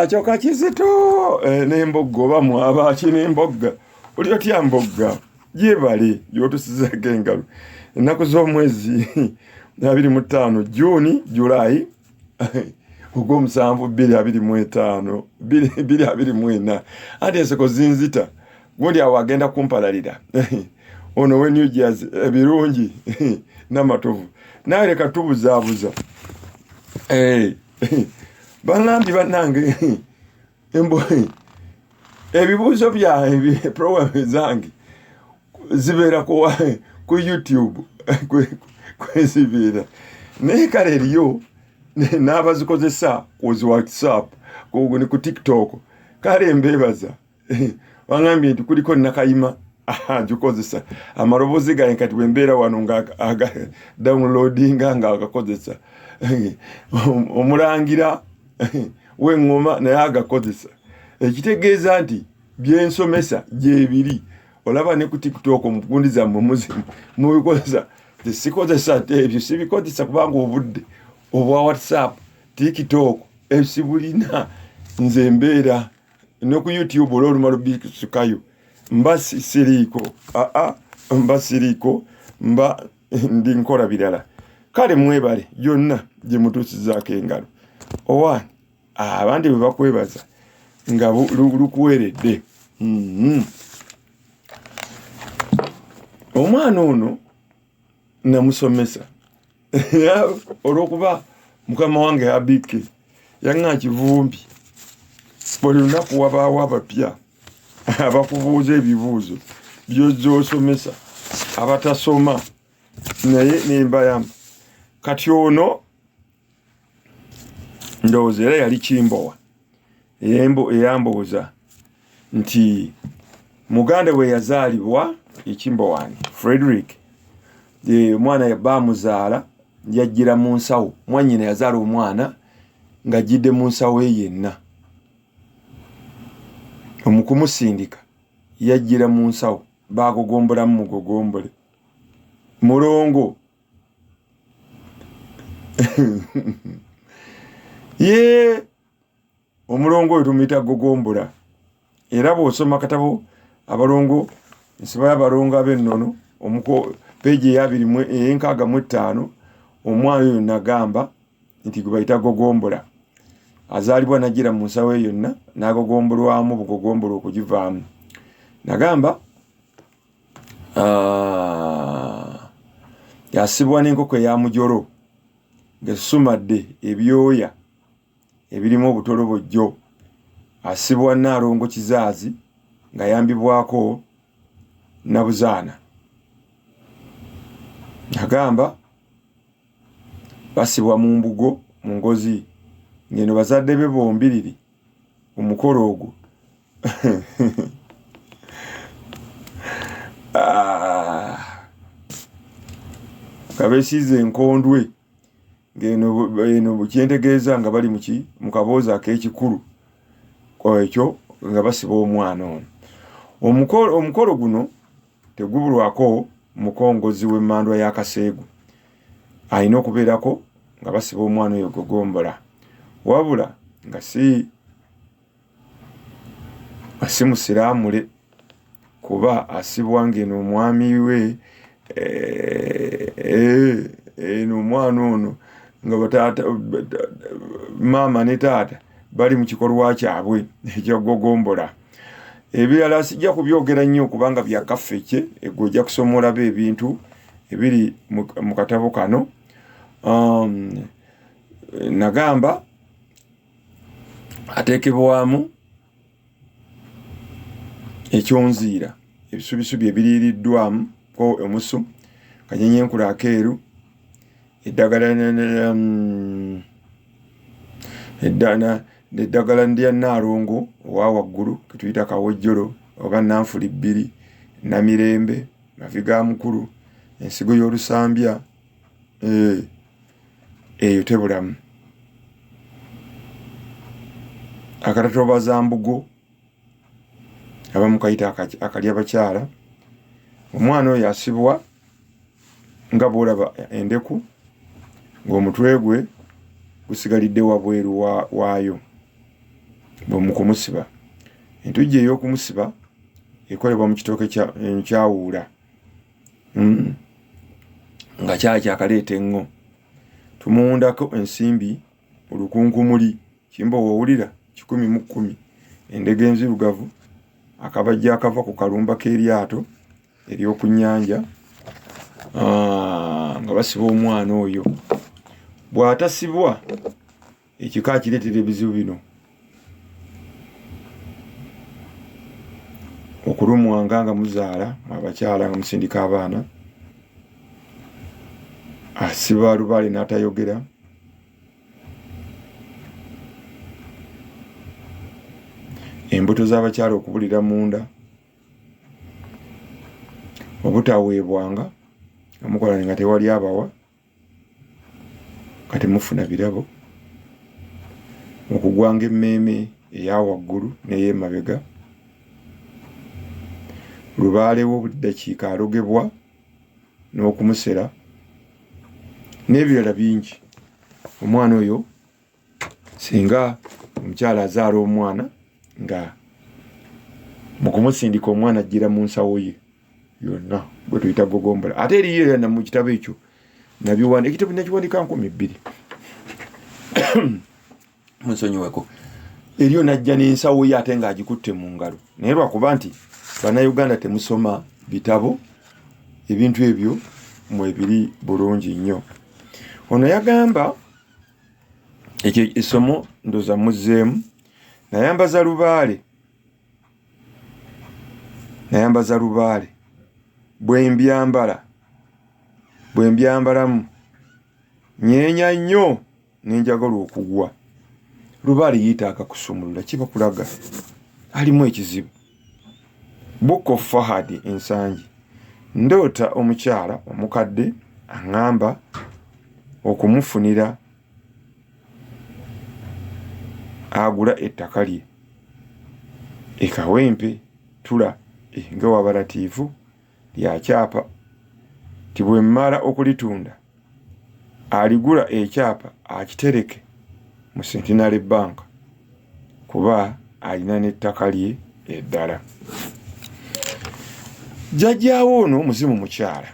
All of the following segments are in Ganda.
Kyoka kizito n'embogga oba mwaba n'embogga oli otya mbogga gyebale gyotusizaako engalo ennaku z'omwezi 25 Juni July ogw'omusanvu 2025 2024 ate enseko zinzita gundi awo agenda kumpalalira ono we New Jersey ebirungi n'amatovu nawe leka tubuzaabuza banambi banange ebibuuzo byange program zange zibeera ku YouTube kwezibeera naye kale eriyo n'abazikozesa ku WhatsApp ku TikTok kale mbeebaza wangambye nti kuliko nakayima gikozesa amaloboozi gange kati bwe mbeera wano nga downloadinga nga agakozesa omulangira w'engoma naye agakozesa ekitegeeza nti byensomesa gyebiri olaba ne ku TikTok mukundi zammwe muzimu mubikozesa tesikozesa ebyo sibikozesa kubanga obudde obwa WhatsApp TikTok ebisibulina nze mbeera ne ku YouTube olw'olumala bisukayo mba siriiko mba siriiko mba ndi nkola birala kale mwebale yonna gye mutuusizaako engalo owani abandi bwe bakwebaza nga lukuweredde omwana ono namusomesa olw'okuba mukama wange abike yaŋŋa kivumbi buli lunaku wabaawo abapya abakubuuza ebibuuzo by'ozza osomesa abatasoma naye nembayamba kati ono ndowooza era yali Kimbowa eyambooza nti muganda we yazaalibwa ekimbowani Frederick omwana baamuzaala yajjira mu nsawo mwannyina yazaala omwana ng'ajjidde mu nsawo ye yenna omukumusindika yajjira mu nsawo baagogombolamu mugogombole mulongo ye omulongo oyo tumuyita gogombola era bw'osoma katabo abalongo nsiba y'abalongo ab'ennono peegi eya65 omwana oyo nagamba nti gwe bayita gogombola azaalibwa najjira mu nsawo eyo yonna n'agogombolwamu bugogombola okugivaamu nagamba yasibwa n'enkoko eya mujolo ng'esusumadde ebyoya ebirimu obutolobojjo asibwa Naalongo Kizaazi ng'ayambibwako Nabuzaana agamba basibwa mu mbugo mu ngozi ngeno bazadde be bombiriri omukolo ogwo kabesize enkondwe ngeno bukyentegeeza nga bali mu kaboozi ak'ekikulu ekyo nga basiba omwana ono omukolo guno tegubulwako mukongozi w'emmandwa ya Kaseegu alina okubeerako nga basiba omwana oyo gogombola wabula nga si musiraamule kuba asibwa ngeno omwami we eno omwana ono nga bataata maama ne taata bali mu kikolwa kyabwe ekyagogombola ebirala sijja kubyogera nnyo kubanga byakaffeke egwe ojja kusomolabo ebintu ebiri mu katabo kano nagamba ateekebwamu ekyonziira ebisubisubi ebiriiriddwamu ko omusu kanyenyenkula akeeru eddagala ndya Naalongo owa waggulu ketuyita kawojjolo oba nanfuli 2 namirembe maviga mukulu ensigo y'olusambya eyo tebulamu akatatobaza mbugo abamu kayita akalya bakyala omwana oyo asibwa nga bw'olaba endeku ng'omutwe gwe gusigalidde wabweru waayo bw'omukumusiba entujja ey'okumusiba ekolebwa mu kitooke kyawuula nga kyakaleeta eŋŋo tumuwundako ensimbi olukunkumuli kimba wowulira 10 mu 10 endege enzirugavu akabajja akava ku kalumba k'eryato ery'oku nnyanja nga basiba omwana oyo bw'atasibwa ekika kireetera ebizibu bino okulumwanga nga muzaala abakyala nga musindika abaana asiba lubaale n'atayogera embuto z'abakyala okubulira munda obutaweebwanga nga mukolane nga tewali abawa kati mufuna birabo okugwanga emmeeme eya waggulu n'ey'emabega lubaalewo obuddakiika alogebwa n'okumusera n'ebirala bingi omwana oyo singa omukyala azaala omwana nga mu kumusindika omwana ajjira mu nsawo ye yonna bwe tuyita gogombola ate eriyo era mu kitabo ekyo nabiwanda ekitabo nakiwandika 200 munsonyiweko eriyo najja n'ensawo ye ate ng'agikutte mu ngalo naye lwakuba nti bannayuganda temusoma bitabo ebintu ebyo mwebiri bulungi nnyo ono yagamba ekyo essomo ndoza muzzeemu nayambaza lubaale bwe mbyambalamu nyeenya nnyo nenjagala okugwa lubaale yeetaaga kusumulula kiba kulaga alimu ekizibu Book of Fahad ensangi ndoota omukyala omukadde aŋŋamba okumufunira agula ettaka lye ekawempe tula nga wabalatiivu lyakyapa ti bwe mmala okulitunda aligula ekyapa akitereke mu Centenary Bank kuba alina n'ettaka lye eddala jjajjaawo ono muzimu mukyala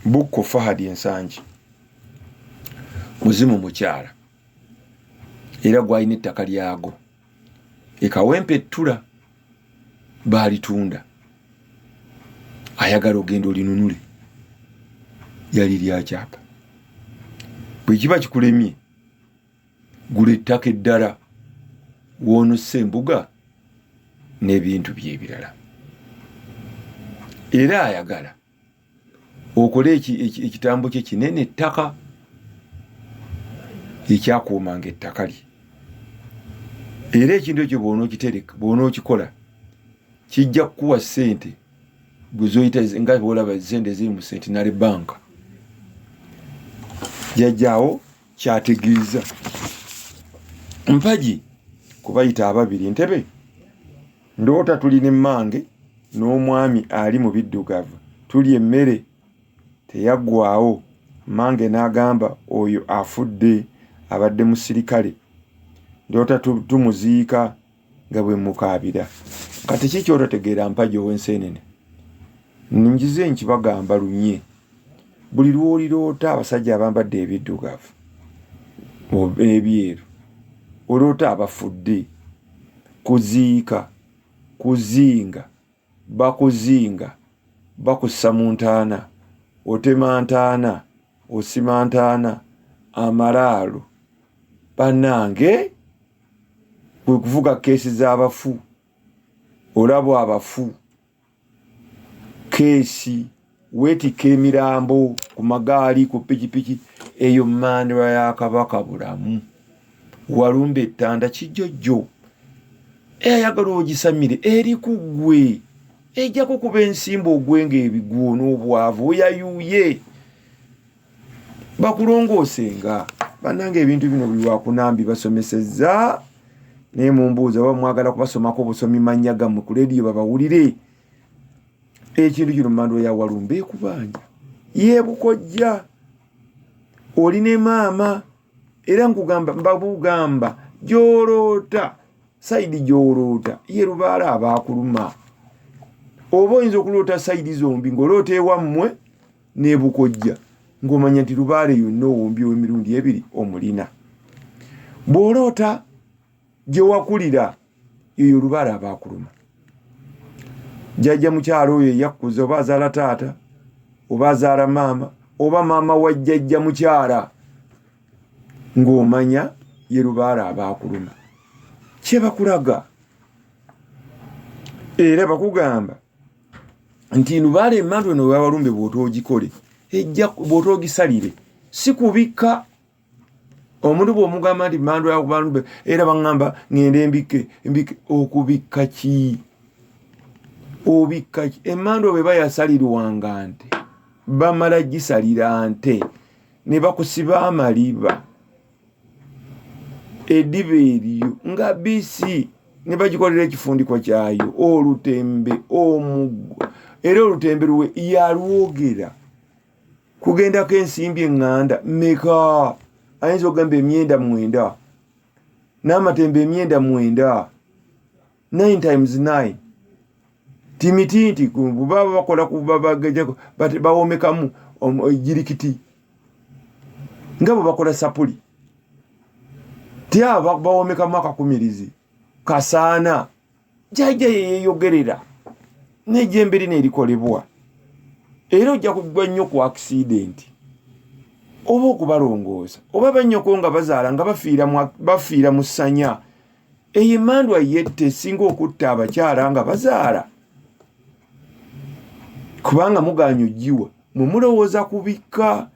Book of Fahad ensangi muzimu mukyala era gwalina ettaka lyago ekawempe ettula baalitunda ayagala ogenda olinunule yali lyakyapa bwe kiba kikulemye gula ettaka eddala woonossa embuga n'ebintu by'ebirala era ayagala okole ekitambo kye kinene ettaka ekyakuumanga ettaka lye era ekintu ekyo bw'onookikola kijja kukuwa ssente bwe zoyita nga bw'olaba ssente ziri mu Centenary Bank jjajjaawo kyategeeza mpagi kubayita ababiri ntebe ndoota tuli n'emmange n'omwami ali mu biddugavu tuli emmere teyaggwaawo mmange n'agamba oyo afudde abadde musirikale ndoota tumuziika nga bwe mukaabira kati ki kyototegeera mpagi ow'enseenene njize nkibagamba lunye buli lwoliroota abasajja abambadde ebiddugavu ebyeru oloota abafudde kuziika kuzinga bakuzinga bakussa mu ntaana otema ntaana osima ntaana amalaalo bannange kwe kuvuga keesi z'abafu olabwa abafu keesi weetikka emirambo ku magaali ku pikipiki eyo mmandwa ya Kabaka bulamu walumba ettanda kijjojjo eyayagala ogisamire eri ku ggwe ejjako kuba ensimba ogwenga ebiguwo n'obwavu oyayuuye bakulongoosenga bannange ebintu bino buli wakunambi basomesezza naye mumbuuza oba mwagala kubasomako obusomi mannya gammwe ku lediyo babawulire ekintu kino mmandwa ya walumba ekubanja yeebukojja oli ne maama era nkugamba mbabugamba gy'oloota saidi gy'oloota ye Lubaale aba akuluma. Oba oyinza okuloota saidi zombi ng'oloota ewammwe ne Bukojja ng'omanya nti Lubaale yonna owombi emirundi ebiri omulina. Bw'oloota gye wakulira eyo Lubaale aba akuluma. Jjajja mukyalo oyo yakkuza oba azaala taata oba azaala maama oba maama wa jjajja mukyala ng'omanya ye Lubaale aba akuluma. Kye bakulaga era bakugamba nti Lubaale emmandu eno wewalumbe bw'otoogikole ejja bw'otoogisalire si kubikka. Omuntu bw'omugamba nti mmandu yakubalumbe era baŋŋamba ŋŋende embike okubikka ki? Obikka ki? Emmandu bwe bayasalirwanga nte bamala gisalira nte ne bakusiba amaliba eddiba eriyo nga bisi ne bagikolera ekifundikwa kyayo olutembe omuggo era olutembe luwe yalwogera kugendako ensimbi eŋŋanda meka ayinza okugamba emyenda 9 n'amatembe emyenda 9 9 times 9 timitinti baba bakola bawomekamu jirikiti nga bwe bakola sapuli tyaba bawomekamu akakumirizi kasaana jjajja yeyeyogerera n'ejjembe lino erikolebwa era ojja kugwa nnyo ku accident oba okubalongoosa oba bannyoko nga bazaala nga bafiira mu ssanya eyo emmandwa yette esinga okutta abakyala nga bazaala kubanga muganya oggiwa mwe mulowooza kubikka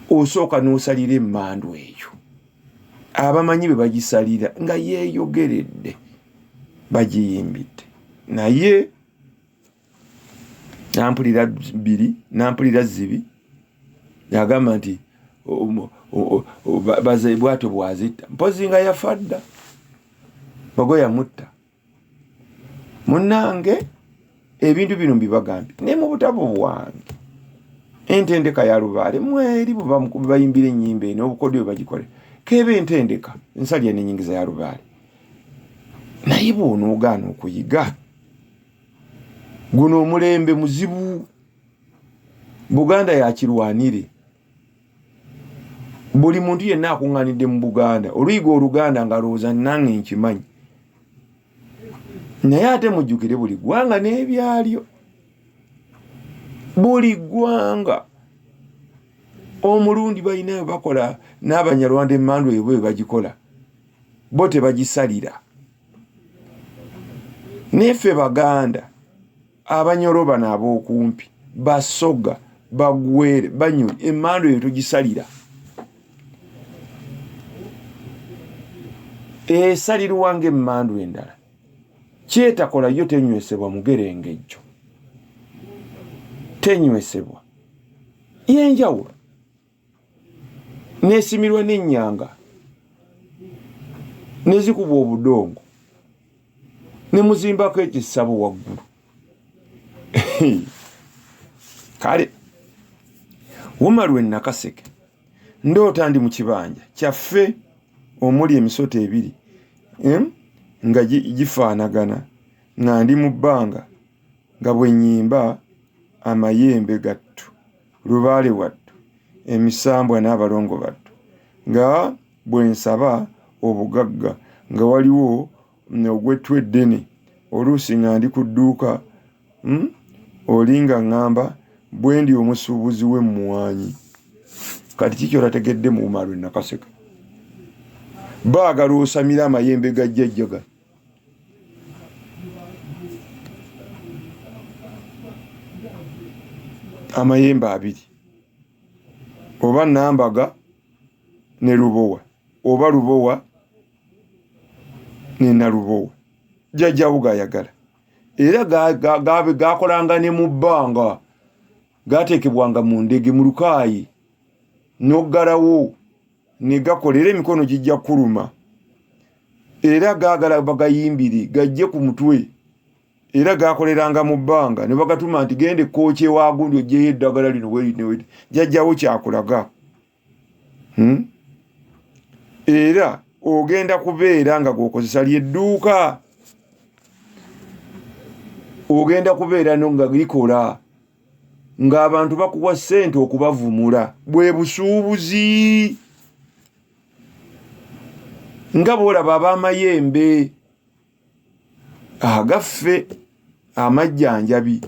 osooka n'osalira emmandu eyo abamanyi be bagisalira nga yeeyogeredde bagiyimbidde naye nampulira 2 nampulira 2 yagamba nti baze bwato bwazitta mpozi nga yafadda bago yamutta munnange ebintu bino mbibagambye ne mu butabo bwange entendeka ya Lubaale mweri bayimbira ennyimba eno obukodyo bagikole kebe entendeka nsalya n'ennyingiza ya Lubaale naye bw'onoogaana okuyiga guno omulembe muzibu Buganda yakirwanire buli muntu yenna akuŋŋaanidde mu Buganda oluyiga Oluganda nga lowooza nange nkimanyi naye ate mujjukire buli ggwanga n'ebyalyo buli ggwanga omulundi balina bakola n'Abanyarwanda emmandu ebwe bagikola bo tebagisalira neffe Baganda Abanyoro bano ab'okumpi Basoga Bagwere Banyoli emmandu eyo tugisalira esalirwa ng'emmandu endala kyetakola yo tenywesebwa mugerengejjo tenywesebwa yenjawulo nesimirwa n'ennyanga nezikubwa obudongo nemuzimbako ekisabo waggulu kale Wumalwe Nakaseke ndoota ndi mu kibanja kyaffe omuli emisoto 2 nga gifaanagana nga ndi mu bbanga nga bwe nnyimba amayembe gattu Lubaale wattu emisambwa n'abalongo battu nga bwe nsaba obugagga nga waliwo ogwettu eddene oluusi nga ndi ku dduuka olinga ŋŋamba bwe ndi omusuubuzi w'emmwanyi kati kikyorategedde mu Wumalwe Nakaseke baagala osamira amayembe ga jjajjaga amayembe 2 oba Nambaga ne Lubowa oba Lubowa ne Nalubowa jjajjawo gayagala era gakolanga ne mu bbanga gateekebwanga mu ndege mu lukaayi n'oggalawo ne gakolera emikono gijja kuluma era gaagala bagayimbiri gajje ku mutwe era gakoleranga mu bbanga ne bagatuma nti gende kooki waagundi ogyeyo eddagala lino weri jjajjawo kyakulaga era ogenda kubeera nga gwokozesa lyedduuka, ogenda kubeera nga likola ng'abantu bakuwa ssente okubavumula. Bwe busuubuzi nga bw'olaba ab'amayembe agaffe amajjanjabi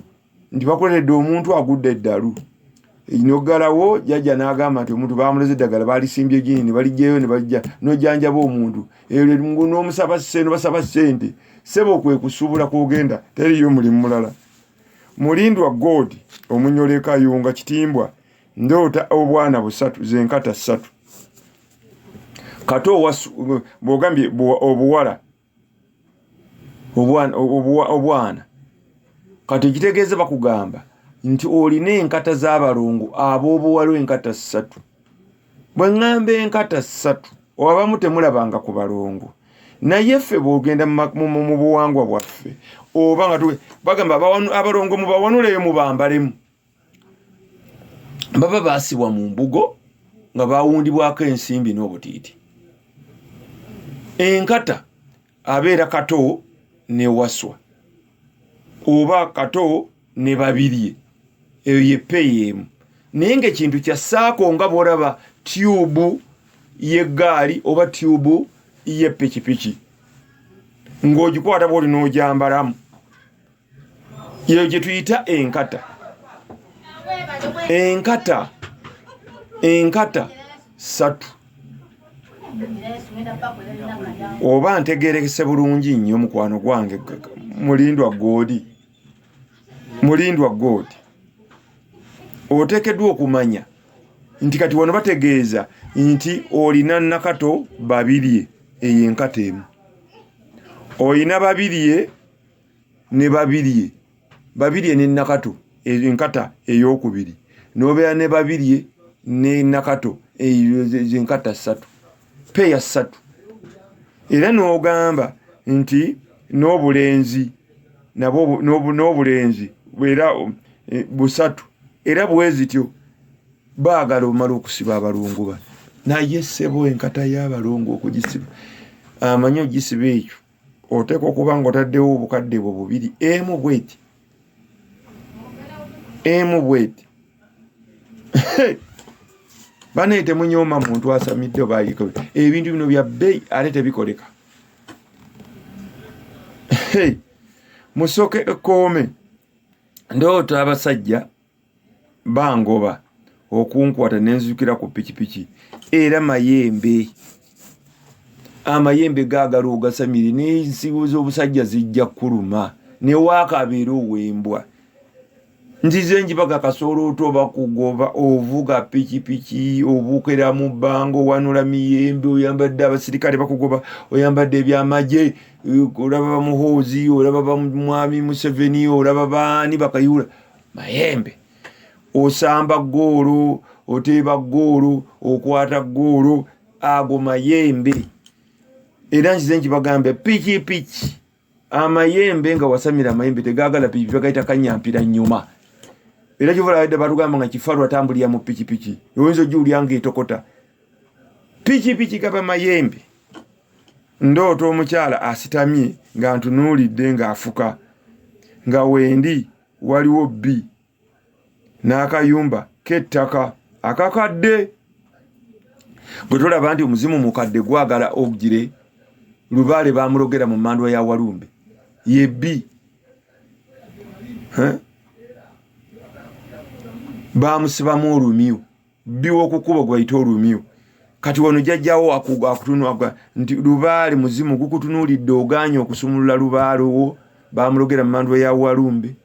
nti bakoledde omuntu agudde eddalu inoggalawo jjajja n'agamba nti omuntu baamuleze eddagala balisimbye gini ne balijjayo ne bajja n'ojjanjaba omuntu n'omusaba ssente basaba ssente sebo kwe kusuubula kwogenda teriyo mulimu mulala. Mulindwa God Omunyole Kayunga Kitimbwa ndoota obwana 3 zenkata 3 kato bwogambye obuwala obwana kati kitegeeza bakugamba nti olina enkata z'abalongo ab'obuwala enkata 3. Bwe ŋŋamba enkata 3 abamu temulabanga ku balongo naye ffe bw'ogenda mu buwangwa bwaffe oba nga bagamba abalongo mubawanuleyo mubambalemu, baba baasibwa mu mbugo nga bawundibwako ensimbi n'obutiiti. Enkata abeera kato ne waswa oba kato ne babirye, eyo ye peyeemu. Naye ng'ekintu kya saako nga bw'olaba tyubu y'eggaali oba tyubu y'eppikipiki ng'ogikwata bw'oli n'ogyambalamu, eyo gye tuyita enkata. Enkata 3 oba ntegerekese bulungi nnyo mukwano gwange mulindwa God oteekeddwa okumanya nti kati wano bategeeza nti olina nakato babirye, eyo enkata emu. Olina babirye ne babirye ne nakato, enkata ey'okubiri, n'obeera ne babirye ne nakato, eyo enkata 3, peya 3. Era n'ogamba nti n'obulenzi nabwo n'obulenzi era 3 era bwe zityo baagala omala okusiba abalongo bano. Naye ssebo enkata y'abalongo okugisiba amanyi ogisiba ekyo oteeka okuba ng'otaddewo obukadde bwo 2 emu bweti banaye temunyooma muntu asamidde obaayiko ebintu bino bya bbeeyi ate tebikoleka. Musoke ekkoome ndoota abasajja bangoba okunkwata nenzukira ku pikipiki era amayembe gaagala ogasamire n'ensigo z'obusajja zijja kuluma ne waakabeera owembwa. Nzize njibaga kasolooto bakugoba ovuga pikipiki obukera mu bbango wanula miyembe oyambadde abasirikale bakugoba oyambadde ebyamagye olaba bamuhoozi olaba bamwami Museveni olaba baani bakayula mayembe osamba ggoolo oteeba ggoolo okwata ggoolo ago mayembe. Era nzize njibagambe pikipiki amayembe nga wasamira amayembe tegaagala pikipiki bagayita kanyampira nnyuma. Era kivulaadde batugamba nga kifalu atambulira mu pikipiki oyinza ojjulya ng'etokota pikipiki gaba mayembe. Ndoota omukyala asitamye nga ntunuulidde ng'afuka nga wendi waliwo bbi n'akayumba k'ettaka akakadde. Bwe tulaba nti omuzimu mukadde gwagala ogire Lubaale baamulogera mu mmandwa ya Walumbe ye bbi baamusibamu olumyu bbi w'okukuba gwayita olumyu. Kati wano jjajjawo akutunulwa nti Lubaale muzimu gukutunuulidde ogaanye okusumulula Lubaale wo baamulogera mu mmandwa ya Walumbe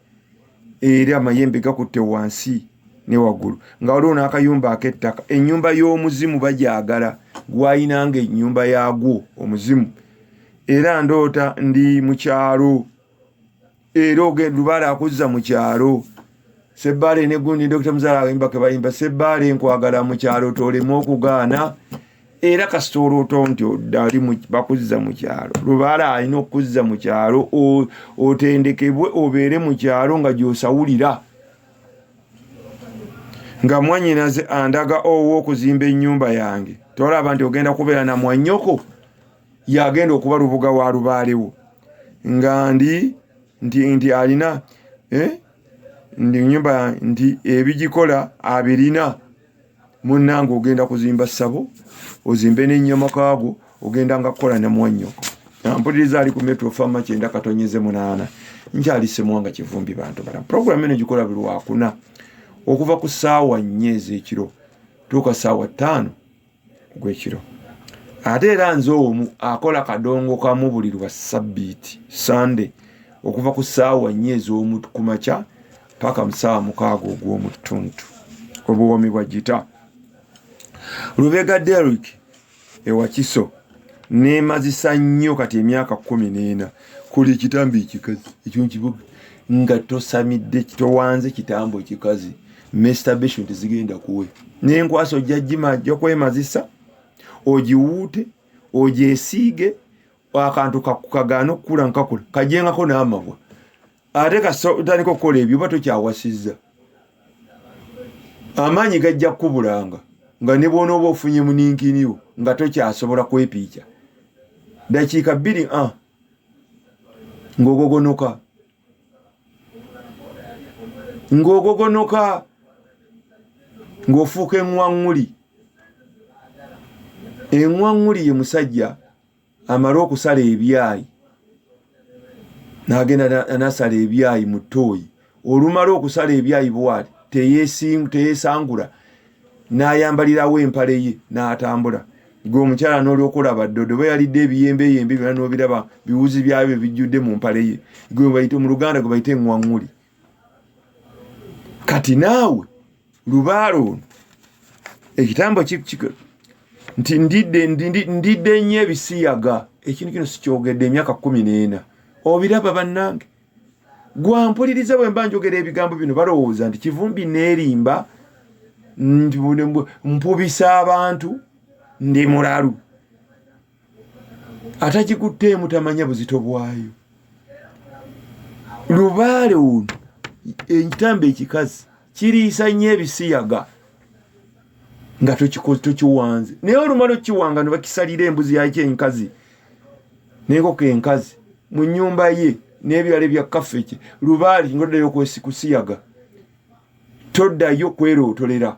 era amayembe gakutte wansi ne waggulu nga waliwo n'akayumba ak'ettaka. Ennyumba y'omuzimu bagyagala gwayinanga ennyumba yaagwo omuzimu. Era ndoota ndi mu kyalo era ogenda Lubaale akuzza mu kyalo Sebbaale ne gundi Dr. Muzaala ayimba ke bayimba Sebbaale nkwagala mu kyalo tolemu okugaana era kasitolooto nti oddali bakuzza mu kyalo. Lubaale alina okuzza mu kyalo otendekebwe obeere mu kyalo nga gy'osawulira. nga mwannyinaze andaga okuzimba ennyumba yange tolaba nti ogenda kubeera na mwannyoko yagenda okuba lubuga wa lubaalewo nga ndi alina ndi nyumba ndi ebigikola abirina munnange ogenda kuzimba ssabo ozimbe n'ennyamakago ogenda nga kukola ne mwannyoko mpuliriza ali ku Metro Farm 9:8 nkyali Ssemwanga Kivumbi bantu bala program eno gikola buli Lwakuna okuva ku ssaawa 4 ez'ekiro tuuka ssaawa 5 ogw'ekiro ate era nze omu akola kadongo kamu buli lwa Ssabbiiti Sunday okuva ku ssaawa 4 ez'omu kumakya paka mu ssaawa 6 ogw'omu ttuntu obuwomi bwa gita Lubega Derrick ewakiso neemazisa nnyo kati emyaka 14 kuli ekitambo ekikazi ekyonkibuga nga tosamidde towanze kitambo ekikazi masturbation tezigenda kuwe n'enkwasa ojja gimajja kwemazisa ogiwuute ogyesiige akantu kagaana okukula nkakula kajengako n'amagwa ate kasotandika okukola ebyo oba tokyawasizza amaanyi gajja kukubulanga nga ne bwona oba ofunye muninkiniwo nga tokyasobola kwepiica dakiika 2 ng'ogogonoka ng'ofuuka eŋŋwaŋŋuli ye musajja amala okusala ebyayi n'agenda anasala ebyayi mu ttooyi olumala okusala ebyayi bw'ati teyeesangula n'ayambalirawo empale ye n'atambula gwe omukyala n'olyokulaba ddodo bwe yalidde ebiyembeyembe byonna n'obiraba biwuzi byabyo bijjudde mu mpale ye gwe bayite mu Luganda gwe bayite eŋŋwaŋŋuli kati naawe lubaalo ono ekitambo nti ndidde nnyo ebisiyaga ekintu kino sikyogedde emyaka 14 obiraba bannange gwampuliriza bwe mba njogera ebigambo bino balowooza nti Kivumbi neerimba mpubisa abantu ndi mulalu atakikutteemu tamanya buzito bwayo lubaale ono ekitambo ekikazi kiriisa nnyo ebisiyaga nga tokiwanze naye olumala okiwanga ne bakisalira embuzi yaki enkazi n'enkoko enkazi mu nnyumba ye n'ebirala ebya kafeke lubaali ngoddayo kusiyaga toddayo kwerootolera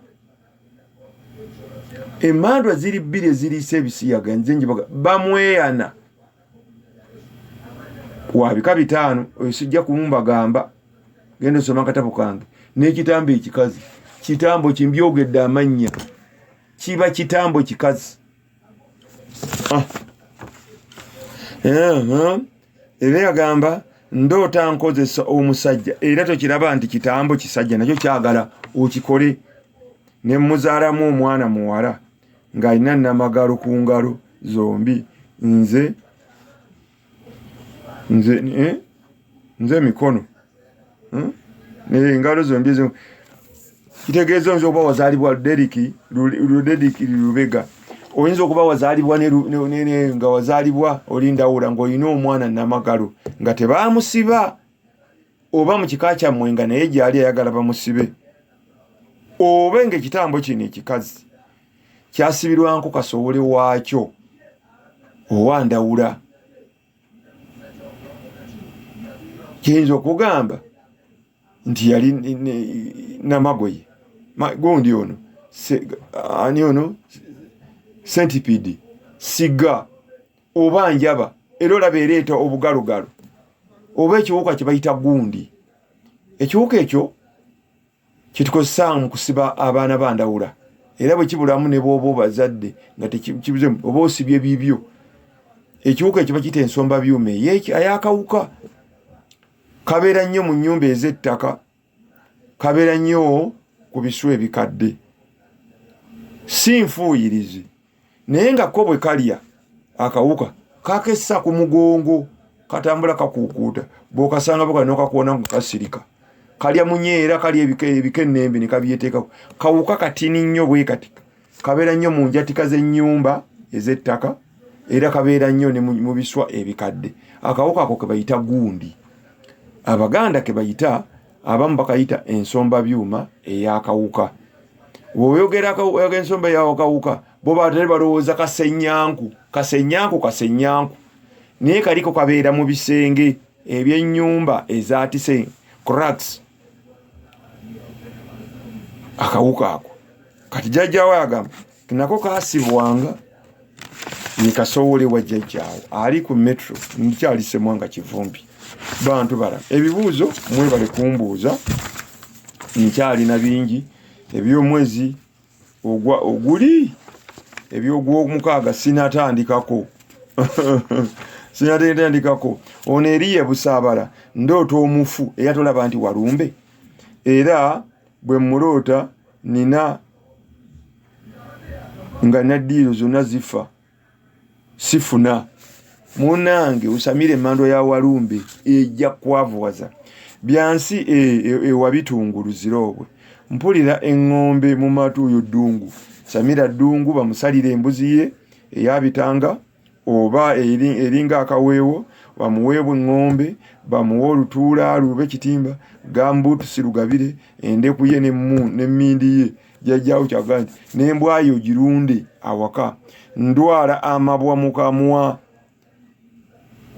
emmandwa ziri 2 eziriisa ebisiyaga nze njibaga bamweyana wabika 5 osijja kumumbagamba genda osoma akatabo kange n'ekitambo ekikazi kitambo kimbyogedde amannya kiba kitambo kikazi era yagamba ndoota nkozesa omusajja era tokiraba nti kitambo kisajja nakyo kyagala okikole ne muzaalamu omwana muwala ng'alina namagalo ku ngalo zombi nze mikono engalo zombi kitegeeza oyinza okuba wazaalibwa Derrick Lubega oyinza okuba wazaalibwa nga wazaalibwa olindawula ng'olina omwana namagalo nga tebaamusiba oba mu kika kyammwe nga naye gyali ayagala bamusibe oba ng'ekitambo kino ekikazi kyasibirwanko kasowole waakyo owandawula kiyinza okugamba nti yali namagoye gundi ono ani ono centipede siga oba njaba era olaba ereeta obugalugalo oba ekiwuka kye bayita gundi ekiwuka ekyo kitukozesa mu kusiba abaana bandawula era bwe kibulamu ne bw'oba bazadde nga tekibuze oba osibye bibyo ekiwuka ekyo bakiyita ensomba byuma ayakawuka kabeera nnyo mu nnyumba ez'ettaka kabeera nnyo ku bisu ebikadde si nfuuyirizi naye nga ko bwe kalya akawuka kakessa ku mugongo katambula kakuukuuta bw'okasanga bwe kalina okakuwona nga kasirika kalya munyeera kalya ebikennembe ne kabyeteekako kawuka katini nnyo bwe kati kabeera nnyo mu njatika z'ennyumba ez'ettaka era kabeera nnyo ne mu biswa ebikadde akawuka ako ke bayita gundi abaganda ke bayita abamu bakayita ensomba byuma ey'akawuka oyogera ensomba yawo kawuka bo batali balowooza kasenyanku naye kaliko kabeera mu bisenge eby'ennyumba ezatise cracks akawuka ako kati jjajjaawo agamba nako kaasibwanga ye Kasowole wa jjajjaawo ali ku metro nkyali Ssemwanga Kivumbi bantu bala ebibuuzo mwebale kumbuuza nkyalina bingi eby'omwezi oguli eby'ogw'omukaaga sinatandikako ono eriye Busaabala ndoota omufu eyatolaba nti walumbe era bwe muloota nina nga naddiiro zonna zifa sifuna munange usamire mando ya walumbe ejja kwavuwaza byansi ewabitungulu zirobwe mpulira engombe mu matuyo ddungu Samira ddungu bamusalira embuzi ye eyabitanga oba eringa akaweewo bamuweebwa engombe bamuwa olutuula alube kitimba gambutu sirugabire endeku ye n'emmindi ye jjajjaawo kyagamba nti n'embwayo girunde awaka ndwala amabwa mu kamwa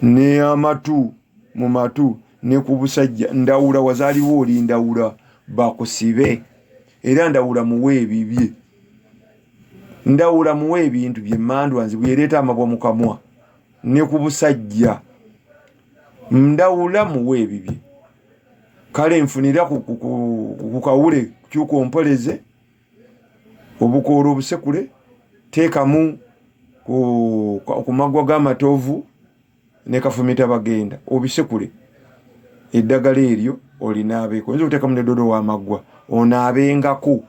ne amatu mu matu ne ku busajja ndawula wazaaliwo oli ndawula bakusibe era ndawula muwe ebibye ndawula muwe ebintu bye mandwanzi byereeta amabwa mu kamwa ne ku busajja ndawula muwe ebibye kale nfunira ku kawule kyukompoleze obukoolo obusekule teekamu ku maggwa g'amatovu ne kafumita bagenda obisekule eddagala eryo olinaabeeko oyinza okuteekamu neddodo w'amaggwa onaabengako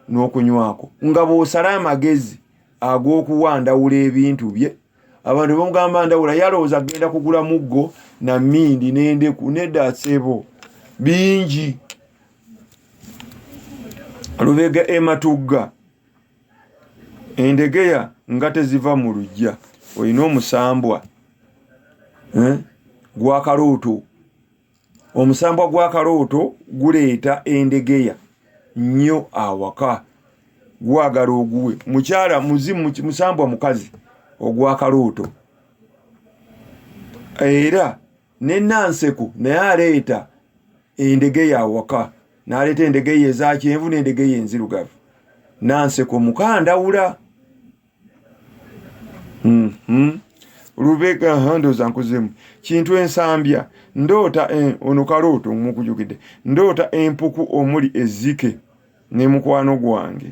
n'okunywako nga bw'osala amagezi ag'okuwa ndawula ebintu bye abantu bamugamba ndawula yalowooza agenda kugula muggo na mmindi n'endeku nedda sebo bingi Lubega Matugga endegeya nga teziva mu lujja olina omusambwa gwa kalooto omusambwa gwa kalooto guleeta endegeya nnyo awaka gwagala oguwe mukyala muzimu musambwa mukazi ogwa kalooto era ne Nanseko naye aleeta endegeya awaka n'aleeta endegeya eza kyenvu n'endegeya enzirugavu Nanseko mukandawula Lubega handoza nkuzemu kintu ensambya ndoota ono kalooto mukujukidde ndoota empuku omuli ezike ne mukwano gwange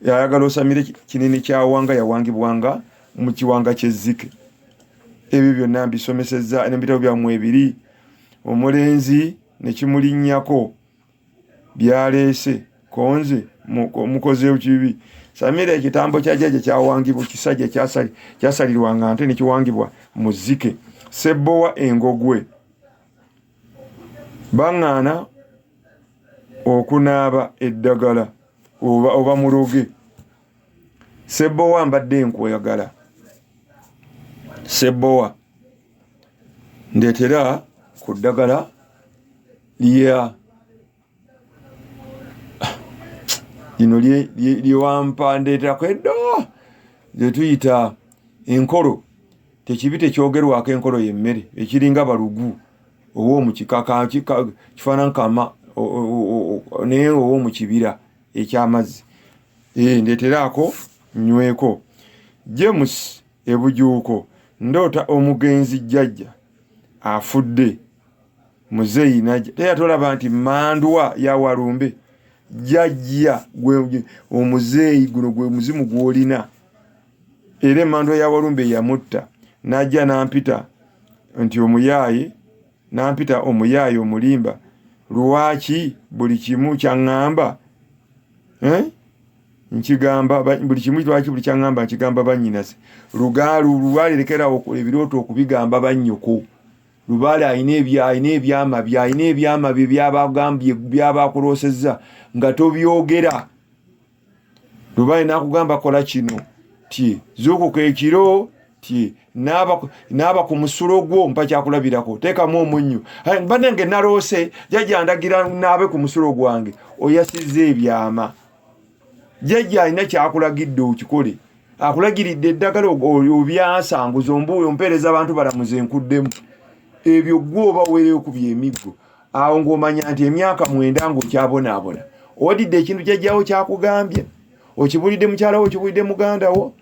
yayagala osamire kinene kyawanga yawangibwanga mu kiwanga ky'ezzike ebyo byonna mbisomesezza n'ebitabo byammwe ebiri omulenzi ne kimulinnyako byaleese konze mukoze kibi Samira ekitambo kya jjajja kyawangibwa kisajja kyasalirwanga nte ne kiwangibwa mu zzike Ssebbowa engogwe baŋŋaana okunaaba eddagala oba muloge Ssebbowa mbadde enkweyagala Ssebbowa ndeetera ku ddagala lya lino lyewampa ndeeterako eddo lye tuyita enkolo tekibi tekyogerwako enkolo y'emmere ekiringa balugu ow'omukikaka kifaanana nkama naye ow'omukibira ekyamazzi ndeeteraako nyweko James ebujuuko ndoota omugenzi jjajja afudde muzeeyi najja teyatolaba nti mandwa ya walumbe jjajja gwe omuzeeyi guno gwe muzimu gw'olina era emandwa ya walumbe yamutta najja nampita nti omuyaaye nampita omuyaaye omulimba lwaki buli kimu kyaŋŋamba nkigamba buli kimu lwaki buli kyaŋŋamba nkigamba bannyinase lubaale lekerawo ebirooto okubigamba bannyoko lubaale alina ebyama bye byabagambye byabakuloosezza nga tobyogera lubaale nakugamba kola kino tye zuukuka ekiro tye naaba ku musulo gwo mpa kyakulabirako teekamu omunnyo banange naloose jjajja ndagira naabe ku musulo gwange oyasizza ebyama jjajja alina kyakulagidde okikole akulagiridde eddagala obyasanguza ombuuyo mpeereza abantu balamuze nkuddemu ebyo gwoba weereyo ku byemiggo awo ng'omanya nti emyaka 9 ng'okyabonaabona owulidde ekintu jjajjawo kyakugambye okibulidde mukyalawo okibulidde mugandawo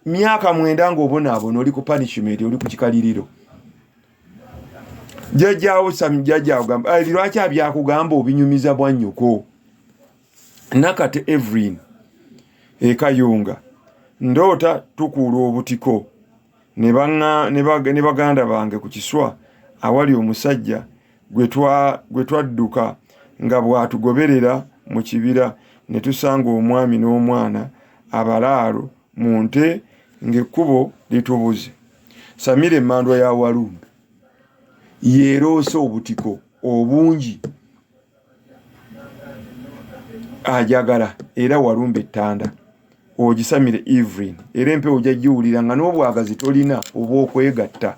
myaka 9 ng'obonaabona oli ku punishment oli ku kikaliriro jjajjawo jjajjawo gamba lwaki abyakugamba obinyumiza bwannyuko nakati Evelyn ekayunga ndoota tukuula obutiko ne baganda bange ku kiswa awali omusajja gwe twadduka nga bw'atugoberera mu kibira ne tusanga omwami n'omwana abalaalo mu nte ng'ekkubo litubuze. Samira emmandwa ya Walumbe yeeroose obutiko obungi ajagala era Walumbe ettanda ogisamire Evelyn era empewo jajjiwulira nga n'obwagazi tolina obw'okwegatta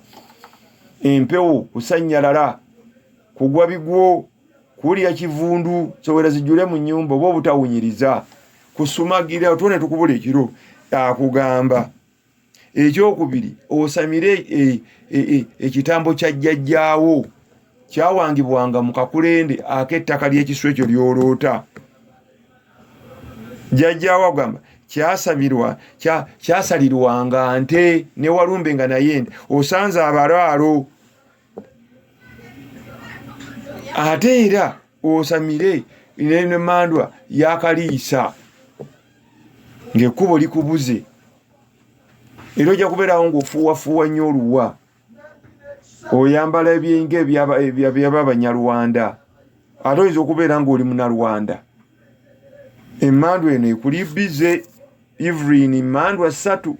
empewo kusanyalala kugwa bigwo kuwulira kivundu sowera zijjule mu nnyumba oba obutawunyiriza kusumagira otone tukubula ekiro akugamba ekyokubiri osamire ekitambo kya jjajjaawo kyawangibwanga mu kakulende ak'ettaka ly'ekiswa ekyo lyoloota jjajjaawo agamba kyasalirwanga nte ne Walumbe nga naye nte osanze abalaalo ate era osamire n'emmandwa yakaliisa ng'ekkubo likubuze era ojja kubeerawo ng'ofuuwafuuwa nnyo oluwa oyambala ebyenga eby'abanyarwanda ate oyinza okubeera ng'oli munnarwanda emmandwa eno ekulibize Evelyn mmandwa 3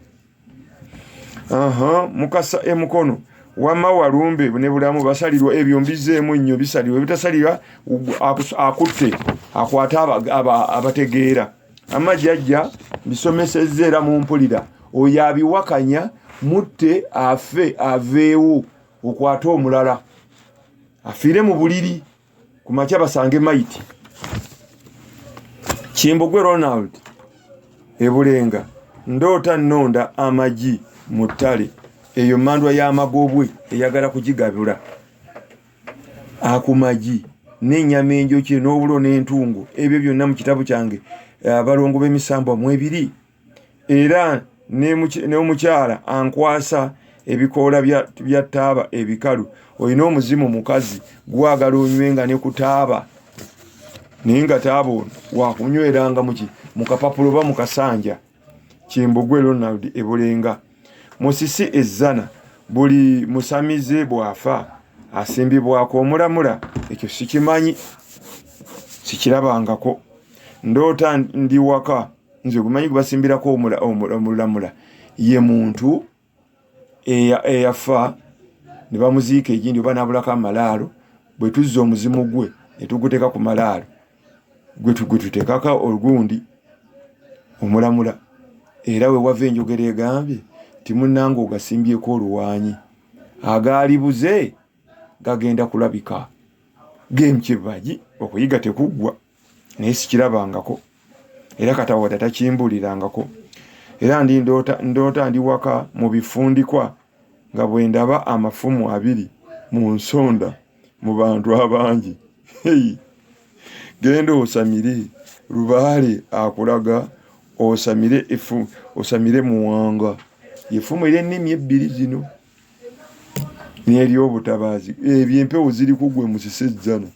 mukasa emukono wamma Walumbe ne bulamu basalirwa ebyo mbizeemu nnyo bisalirwa ebitasalirwa akutte akwata abategeera amajjajja bisomesezza era mu mpulira oyo abiwakanya mutte afe aveewo okwata omulala afiire mu buliri ku makya basange mayiti Kimbugwe Ronald ebulenga ndoota nnonda amagi mu ttale eyo mmandwa y'amagobwe eyagala kugigabula akumagi n'ennyama enjokye n'obulo n'entungo ebyo byonna mu kitabu kyange abalongo b'emisambwa mu 2 era n'omukyala ankwasa ebikoola bya taaba ebikalu olina omuzimu mukazi gwagala onywenga ne kutaaba naye nga taaba ono wakunyweranga mu kapapulo ba mu kasanja Kimbugwe Ronald ebulenga musisi ezzana buli musamize bwafa asimbibwako omulamula ekyo sikimanyi sikirabangako ndoota ndi waka nze gumanyi gubasimbirako omulamula ye muntu eyafa ne bamuziika egindi oba nabulako amalaalo bwe tuzza omuzimu gwe ne tuguteeka ku malaalo gwe tuteekaka ogundi omulamula era we wava enjogera egambye timunnanga ogasimbyeko oluwaanyi agaalibuze gagenda kulabika gemukibagi okuyiga tekuggwa naye sikirabangako era katawada takimbulirangako era ndoota ndi waka mu bifundikwa nga bwe ndaba amafumu 2 mu nsonda mu bantu abangi genda osamire lubaale akulaga osamire muwanga yefumu era ennimi 2 zino n'ery'obutabaazi ebyo empewo ziri kugwe musisezana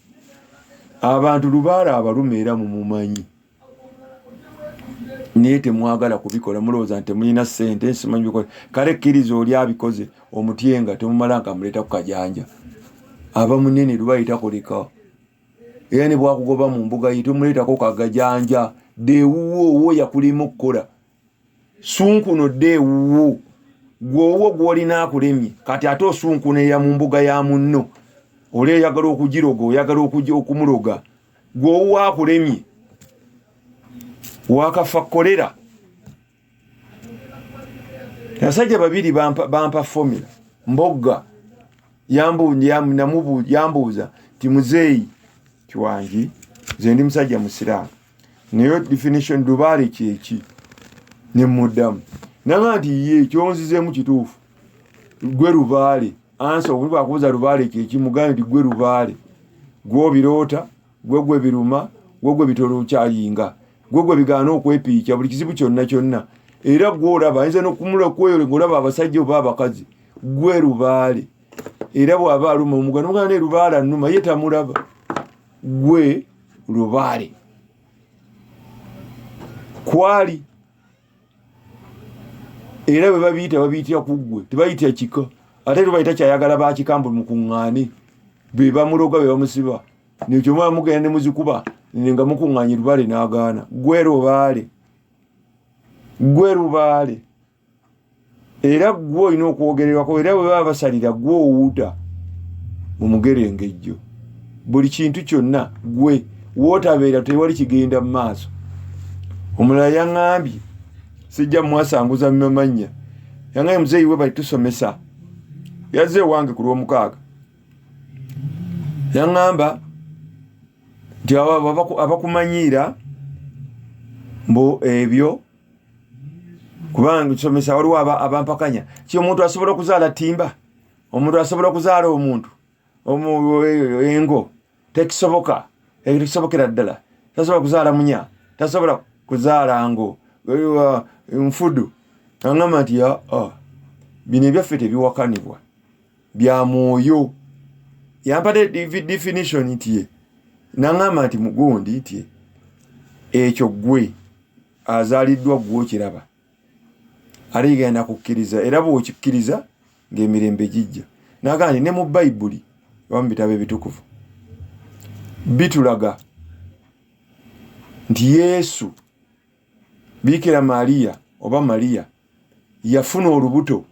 abantu lubaale abalume era mumumanyi naye temwagala kubikola mulowooza nti temulina ssente nsimanyi bikola kale kkiriza oli abikoze omutyenga temumala nga muleeta ku kajanja aba munene lubayita koleka era ne bwakugoba mu mbuga yitu muleetako kagajanja deewuwo yakulimu okukola sunkuno deewuwo gwowo gwolina akulemye kati ate osunkuna eya mu mbuga ya munno oli eyagala okugiroga oyagala okumuloga gwowo akulemye wakafa kolera abasajja 2 bampa formula mbogga yambuuza ti muzeeyi kiwangi nze ndi musajja musiraamu Niyo definition lubaale kyeki ne muddamu nanga nti ye kyonzizemu kituufu gwe lubaale ansa obuli bwakubuza lubaale kyeki mugambe nti gwe lubaale gwobiroota gwe biruma gwe bitolo kyayinga gwe bigaana okwepiikya buli kizibu kyonna era gwolaba ayinza n'okumula kweyole ng'olaba abasajja oba abakazi gwe lubaale era bw'aba aluma omugano mugana ne lubaale annuma ye tamulaba gwe lubaale kwali era bwe babiyita kuggwe tebayita kika ate tubayita kyayagala bakikambu mukuŋŋaane be bamuloga be bamusiba nekyo mwa mugenda ne muzikuba nga mukuŋŋaanye lubaale n'agaana gwe lubaale era gwe olina okwogererwako era bwe baba basalira gwe owuuta mu mugerengejjo buli kintu kyonna gwe wootabeera tewali kigenda mu maaso. Omulala yaŋŋambye sijja mwasanguza mmamanya yaŋŋambye muzeeyi we bali tusomesa yazze ewange ku lw'omukaaga yaŋŋamba nti abakumanyiira mbu ebyo kubanga tusomesa waliwo abampakanya ki omuntu asobola okuzaala timba omuntu asobola okuzaala omuntu engo tekisoboka tekisobokera ddala tasobola kuzaala munya tasobola kuzaala ngo nfudu aŋŋamba nti bino ebyaffe tebiwakanibwa bya mwoyo yampadde definition nti naŋŋamba nti mugundi nti ekyo gwe azaaliddwa gwe okiraba ali genda kukkiriza era bw'okikkiriza ng'emirembe gijja naga nti ne mu bayibuli oba mu bitabo ebitukuvu bitulaga nti Yesu Bikira Mariya yafuna olubuto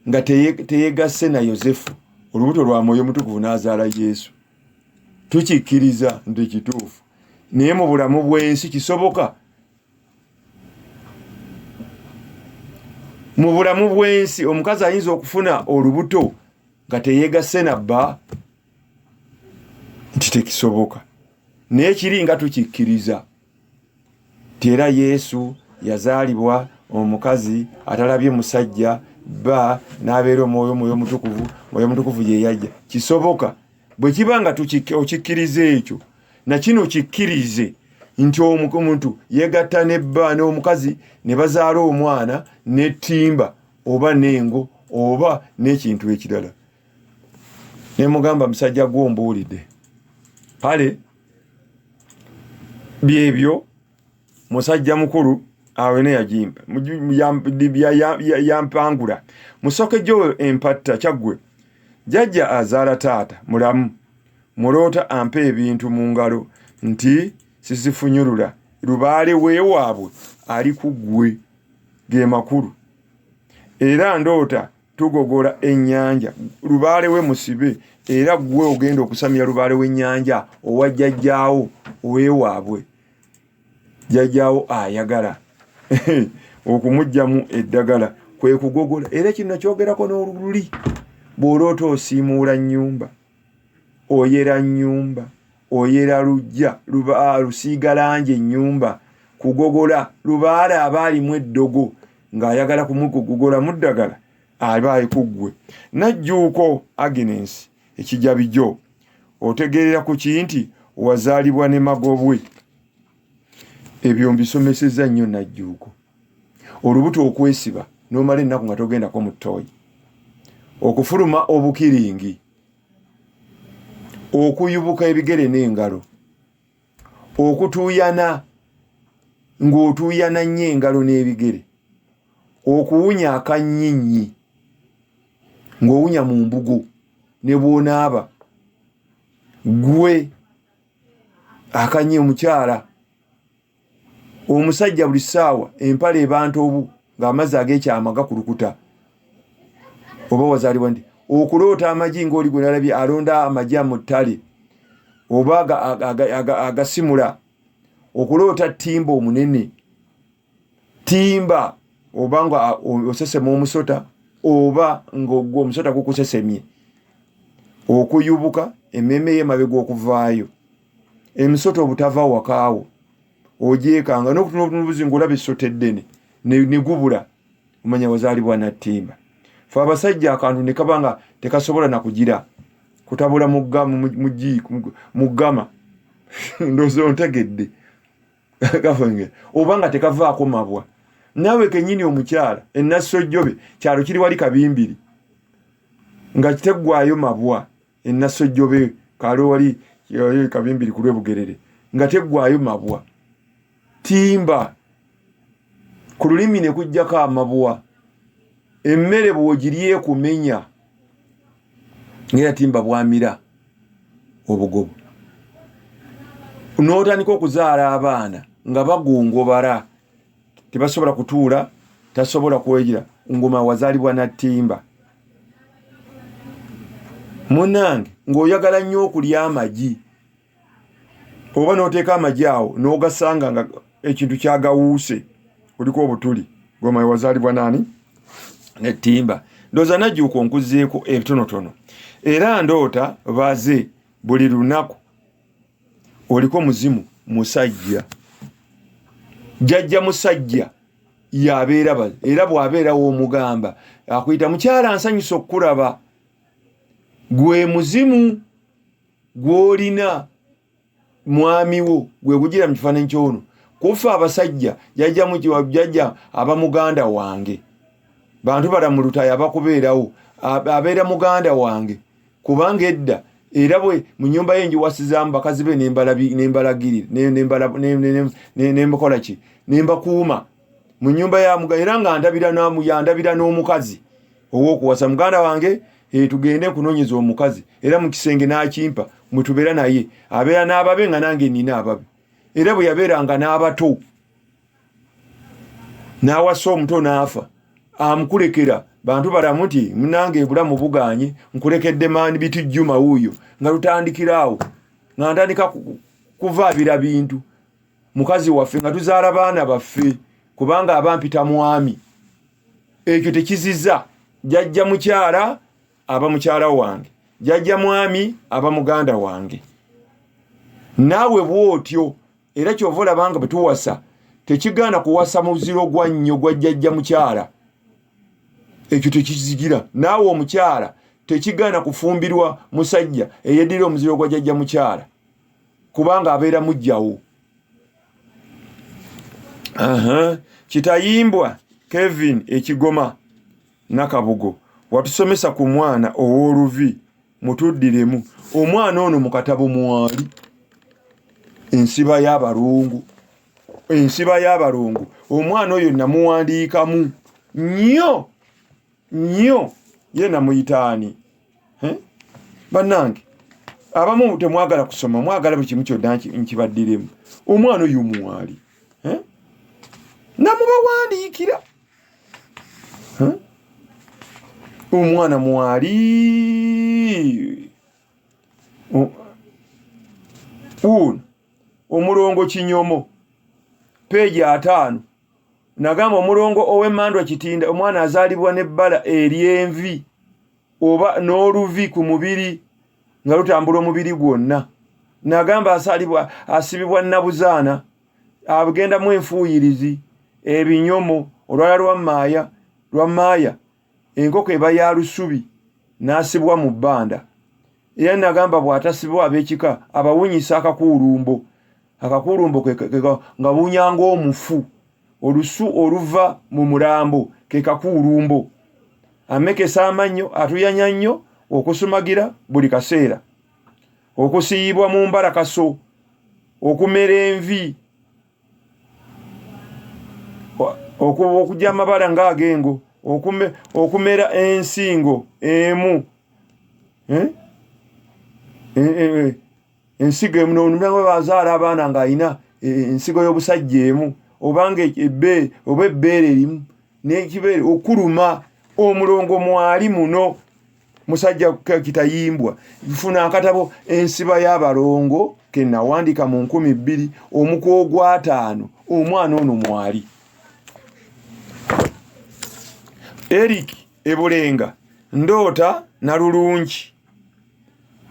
nga teyegasse na Yosefu olubuto lwa Mwoyo Mutukuvu n'azaala Yesu tukikkiriza nti kituufu naye mu bulamu bw'ensi kisoboka mu bulamu bw'ensi omukazi ayinza okufuna olubuto nga teyegasse na bba nti tekisoboka naye kiri nga tukikkiriza era Yesu yazaalibwa omukazi atalabye musajja bba n'abeera Mwoyo Mutukuvu ye yajja kisoboka bwe kiba nga okikkiriza ekyo na kino kikkirize nti omuntu yegatta ne bba n'omukazi ne bazaala omwana n'ettimba oba n'engo oba n'ekintu ekirala ne mugamba musajja gw'ombuulidde kale byebyo musajja mukulu awe ne yajimba yampangula musoke jo empatta kyaggwe jajja azaala taata mulamu muloota ampa ebintu mu ngalo nti sisifunyulula lubaale weewaabwe ali ku ggwe ge makulu era ndoota tugogola ennyanja lubaale we musibe era ggwe ogenda okusamya lubaale w'ennyanja owa jjajjaawo weewaabwe jjajjaawo ayagala okumugjamu eddagala kwe kugogola era kino kyogerako n'oluli bw'oloota osiimuula nnyumba oyera nnyumba oyera lujja lusiiga langi ennyumba kugogola lubaale abaalimu eddogo ng'ayagala kumugogola mu ddagala abaayi ku ggwe najjuuko Agnes ekijabijo otegeerera ku kinti wazaalibwa ne magobwe ebyo mbisomesezza nnyo najjuuko olubuto okwesiba n'omala ennaku nga togendako mu ttooyi okufuluma obukiringi okuyubuka ebigere n'engalo okutuuyana ng'otuuyana nnyo engalo n'ebigere okuwunya akannyinyi ng'owunya mu mbugo ne bw'onaaba gwe akannyi omukyala omusajja buli ssaawa empale ebantobu ng'amazzi ag'ekyama gakulukuta oba wazaalibwa nti okuloota amagi ng'oli gwe nalabye alonda amagi mu ttale oba agasimula okuloota timba omunene timba oba nga osesema omusota oba ng'ogwo omusota gukusesemye okuyubuka emmeme y'emabega okuvaayo emisota obutava wakaawo ojeekanga n'okutunubuzi ng'olaba essota eddene ne gubula omanya wazaalibwa Nattimba. Fe abasajja akantu ne kaba nga tekasobola na kugira kutabula muggama ndowooza ontegedde kafenge oba nga tekavaako mabwa. Naawe kennyini omukyala ennassojjobe kyalo kiri wali Kabimbiri nga kiteggwayo mabwa ennassojjobe kalo wali Kabimbiri ku Lwebugerere nga teggwayo mabwa. Ttimba ku lulimi ne kujjako amabwa. Emmere bw'ogirye kumenya ng'era Ttimba bwamira obugobo. N'otandika okuzaala abaana nga bagongobala tebasobola kutuula tasobola kwegira ngoma wazaalibwa Nattimba. Munnange ng'oyagala nnyo okulya amagi oba n'oteeka amagi awo n'ogasanga nga ekintu kyagawuuse kuliko obutuli ngoma wazaalibwa nani Nattimba. Ndowooza najjuuka onkuzeeko ebitonotono era ndoota baze buli lunaku oliko muzimu musajja jjajja musajja yabeera baze era bw'abeerawo omugamba akuyita mukyala nsanyusa okkulaba gwe muzimu gw'olina mwami wo gwe gugira mu kifaananyi ky'ono kufa abasajja jjajja aba muganda wange bantu bala mu lutaya abakubeerawo abeera muganda wange kubanga edda era bwe mu nnyumba ye njiwasizaamu bakazi be nembalagirira nembakola ki nembakuuma mu nnyumba era nga yandabira n'omukazi ow'okuwasa muganda wange tugende kunoonyeza omukazi era mu kisenge n'akimpa mwe tubeera naye abeera n'ababe nga nange nina ababe era bwe yabeeranga n'abato n'awasa omuto n'afa amukulekera bantu balamu nti munange bulamu buganye nkulekedde maani bitujjuma wuuyo nga lutandikiraawo nga ntandika kuvaabira bintu mukazi waffe nga tuzaala baana baffe kubanga abampita mwami ekyo tekiziza jjajja mukyala aba mukyala wange jjajja mwami aba muganda wange naawe bw'otyo era kyova olabanga bwe tuwasa tekigaana kuwasa muziro gwa nnyo gwa jjajja mukyala ekyo tekizigira naawe omukyala tekigaana kufumbirwa musajja eyeddira omuziro gwa jjajja mukyala kubanga abeera mujjawo. Kitayimbwa Kevin Ekigoma Nakabugo watusomesa ku mwana ow'oluvi mutuddiremu omwana ono mu katabo mwali ensiba y'abalungu omwana oyo namuwandiikamu nnyo ye namuyitaani bannange abamu temwagala kusoma mwagala buli kimu kyonna nkibaddiremu omwana oyo mwali namubawandiikira omwana mwali omulongo Kinyomo peegi 5 nagamba omulongo ow'Emmandwa Kitinda omwana azaalibwa n'ebbala ery'envi oba n'oluvi ku mubiri nga lutambula omubiri gwonna nagamba asibibwa Nabuzaana agendamu enfuuyirizi ebinyomo olwala lwa maaya enkoko eba ya lusubi n'asibwa mu bbanda era nagamba bw'atasibwa ab'ekika abawunyisa akakuulumbo nga bunyanga omufu olusu oluva mu mulambo ke kakuulumbo amekesa amannyo atuyanya nnyo okusumagira buli kaseera okusiyibwa mu mbalakaso okumera envi okujja amabala ng'agengo okumera ensingo emu ensigo emu n'onumyango bazaala abaana ng'alina ensigo y'obusajja emu obanga oba ebbeere erimu n'ekibeere okuluma omulongo mwali muno musajja Kitayimbwa funa akatabo ensiba y'abalongo ke nawandiika mu 2000 omuko gwa 5 omwana ono mwali. Eric Ebulenga ndoota Nalulungi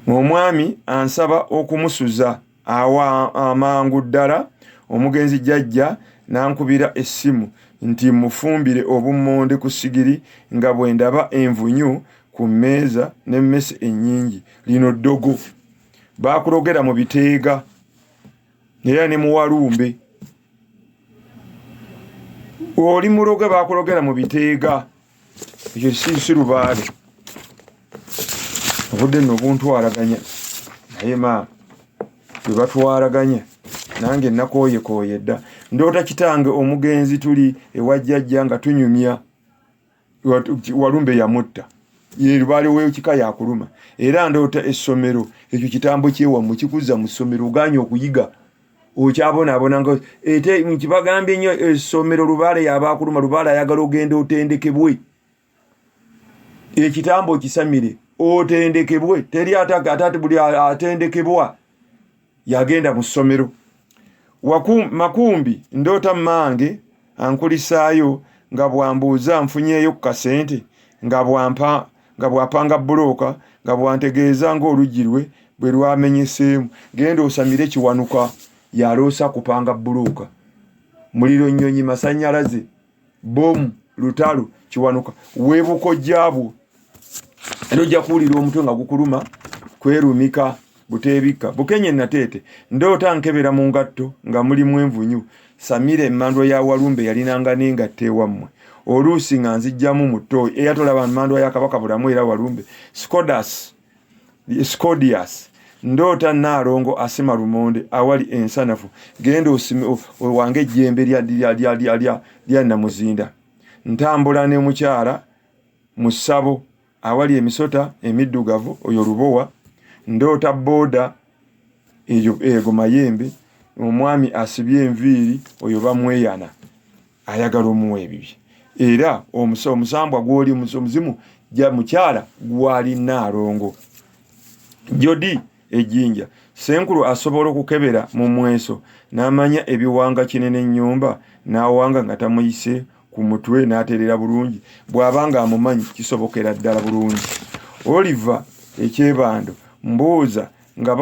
omwami ansaba okumusuza awa amangu ddala omugenzi jjajja nankubira essimu nti mufumbire obummonde ku sigiri nga bwe ndaba envunyu ku mmeeza n'emmese ennyingi. Lino ddogo baakulogera mu biteega era ne mu walumbe. Oli muloge baakulogera mu biteega, ekyo si lubaale. Obudde nno buntwalaganya naye maama bwe batwalaganya nange nakooyekooye dda. Ndoota kitange omugenzi tuli ewa jjajja nga tunyumya walumbe yamutta lubaale w'ekika yakuluma. Era ndoota essomero ekyo kitambo kyewammwe kikuza mu ssomero oganye okuyiga okyabonaabona nga nkibagambye nnyo essomero lubaale yabaakuluma lubaale ayagala ogenda otendekebwe ekitambo okisamire otendekebwe. Teri ate buli atendekebwa yagenda mu ssomero. Makumbi ndoota mmange ankulisaayo nga bwambuuza nfunyeeyo ku kasente nga bwapanga bulooka nga bwantegeeza ng'oluggi lwe bwe lwamenyeseemu. Genda osamire Kiwanuka yaloosa kupanga bulooka. Muliro Nnyonyi masannyalaze bomu lutalo Kiwanuka weebukojjaabwo. Era ojja kuwulira omutwe nga gukuluma kwerumika buteebika bukenye nateete. Ndoota nkebera mu ngatto nga mulimu envunyu. Samira emmandwa ya walumbe yalinanga n'engatto ewammwe. Oluusi nga nzijjamu mu ttooyi eyatolaba mmandwa ya Kabaka Bulamu era walumbe Scodius. Ndoota Naalongo asima lumonde awali ensanafu. Genda osime wange ejjembe lya Namuzinda. Ntambula ne mukyala mu ssabo awali emisota emiddugavu oyo Lubowa. Ndoota booda ego Mayembe omwami asibye enviiri oyo bamweyana ayagala omuwa ebibye. Era omusambwa gw'oli omuzimu gya mukyala gwali Naalongo. Jodi ejjinja Senkulu asobola okukebera mu mweso n'amanya ebiwanga kinene nnyumba n'awanga nga tamuyise ku mutwe n'aterera bulungi. Bw'abanga amumanyi kisobokera ddala bulungi. Oliver ekyebando mbuuza nga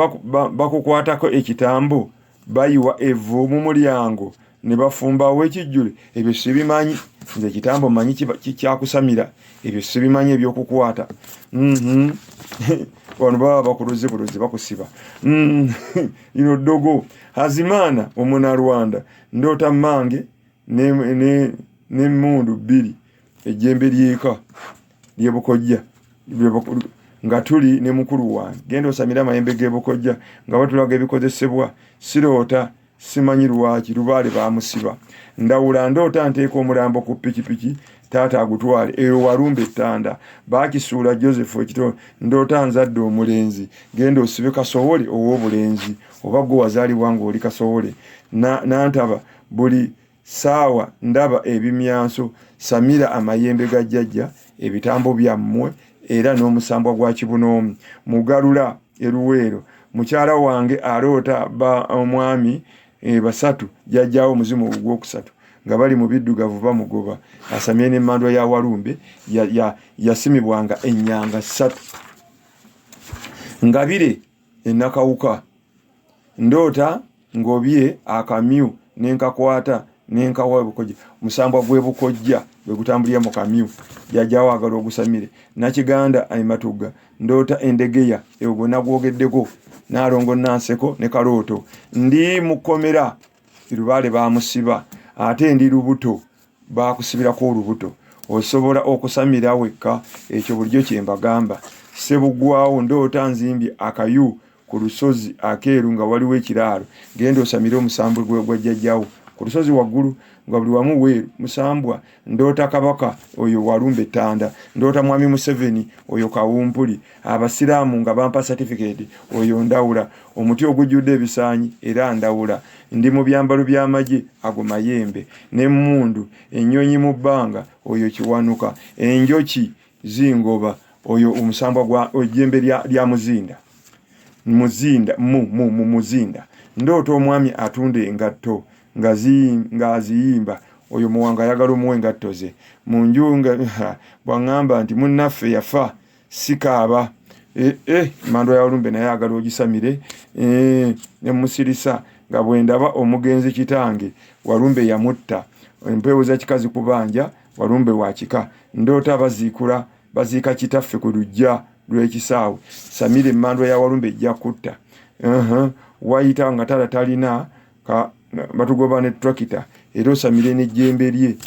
bakukwatako ekitambo bayiwa evvu mu mulyango ne bafumbawo ekijjule. Ebyo sibimanyi nze ekitambo manyi kyakusamira ebyo sibimanyi ebyokukwata. Wano baba bakuloze bulozi bakusiba. Ino ddogo Hazimaana Omunalwanda. Ndoota mmange n'emmundu bbiri ejjembe ly'eka ly'ebukojja nga tuli ne mukulu wange. Genda osamira amayembe g'ebukojja nga batulaga ebikozesebwa. Siroota simanyi lwaki lubaale baamusiba. Ndawula ndoota nteeka omulambo ku pikipiki taata agutwale eyo walumbe ettanda baakisuula Joseph ekitono. Ndoota nzadde omulenzi. Genda osibe kasowole ow'obulenzi oba gwe wazaalibwa ng'oli kasowole. Nantaba buli ssaawa ndaba ebimyanso. Samira amayembe ga jjajja ebitambo byammwe era n'omusambwa gwa Kibunoomu. Mugalula eruweero mukyala wange aloota omwami basatu jjajjaawo omuzimu ogwokusatu nga bali mu biddugavu bamugoba. Asamye n'emmandwa ya walumbe yasimibwanga ennyanga 3. Ngabire ennakawuka. Ndoota ngobye akamyu n'enkakwata n'enkawa bukojja. Musambwa gw'ebukojja bwe gutambulira mu kamyu jjajjaawo agala ogusamire. Nakiganda Aimatuga. Ndoota endegeya eyo nagwogeddeko Naalongo Nanseko ne Kalooto. Ndi mukomera lubaale baamusiba ate ndi lubuto baakusibirako olubuto. Osobola okusamira wekka ekyo bulijjo kye mbagamba. Sebugwawo ndoota nzimbye akayu ku lusozi akeeru nga waliwo ekiraalo. Genda osamire omusambwe gwa jjajjaawo ku lusozi waggulu nga buli wamu weeru. Musambwa ndoota Kabaka oyo walumbe ttanda. Ndoota Mwami Museveni oyo kawumpuli. Abasiraamu nga bampa certificate oyo ndawula. Omuti ogujjudde ebisaanyi era ndawula. Ndi mu byambalo by'amagye ago Mayembe. N'emmundu ennyonyi mu bbanga oyo Kiwanuka. Enjoki zingoba oyo omusambwa gwa ejjembe lya Muzinda. Muzinda. Ndoota omwami atunda engatto nga aziyimba oyo Muwanga ayagala omuwa engatto ze. Mu njunga bw'aŋŋamba nti munnaffe yafa sikaaba. Mandwa ya walumbe naye agala ogisamire. Ne musirisa nga bwendaba omugenzi kitange Walumbe yamutta empewo za kikazi kubanja Walumbe wakika ndota baziika kitaffe ku lujja lw'ekisaawe Samira emmandwa ya Walumbe ejja kutta wayita nga talina batugoba ne tractor era Samira n'ejjembe lye